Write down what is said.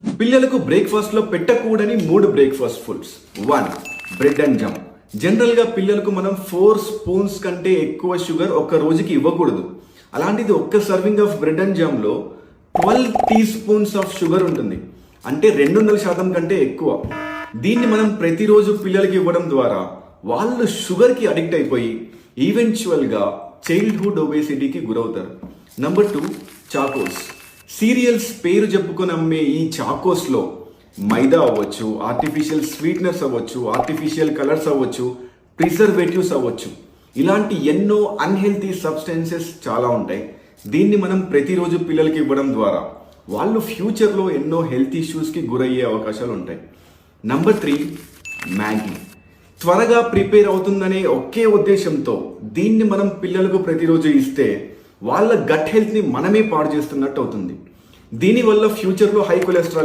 పిల్లలకు బ్రేక్ఫాస్ట్ లో పెట్టకూడని 3 breakfast foods. 1 bread and Jammu. General గా పిల్లలకు మనం 4 స్పూన్స్ కంటే ఎక్కువ షుగర్ ఒక్క రోజుకి ఇవ్వకూడదు. అలాంటిది ఒక్క సర్వింగ్ ఆఫ్ బ్రెడ్ అండ్ జమ్ లో 12 టీ స్పూన్స్ ఆఫ్ షుగర్ ఉంటుంది. అంటే 200% కంటే ఎక్కువ. దీన్ని మనం ప్రతిరోజు పిల్లలకి ఇవ్వడం ద్వారా వాళ్ళు షుగర్ కి అడిక్ట్ అయిపోయి ఈవెన్చువల్ గా చైల్డ్హుడ్ ఒబేసిటీకి గురవుతారు. Number 2 Chocos. సీరియల్స్ పేరు చెప్పుకొని అమ్మే ఈ చాకోస్ లో మైదా అవ్వచ్చు, ఆర్టిఫిషియల్ స్వీట్నర్స్ అవ్వచ్చు, ఆర్టిఫిషియల్ కలర్స్ అవ్వచ్చు, ప్రిజర్వేటివ్స్ అవ్వచ్చు, ఇలాంటి ఎన్నో అన్హెల్తీ సబ్స్టెన్సెస్ చాలా ఉంటాయి. దీన్ని మనం ప్రతిరోజు పిల్లలకి ఇవ్వడం ద్వారా వాళ్ళు ఫ్యూచర్లో ఎన్నో హెల్త్ ఇష్యూస్కి గురయ్యే అవకాశాలు ఉంటాయి. Number 3 Maggi. త్వరగా ప్రిపేర్ అవుతుందనే ఒకే ఉద్దేశంతో దీన్ని మనం పిల్లలకు ప్రతిరోజు ఇస్తే వాళ్ళ గట్ హెల్త్ని మనమే పాడు చేస్తున్నట్టు అవుతుంది. దీనివల్ల ఫ్యూచర్లో హై కొలెస్ట్రాల్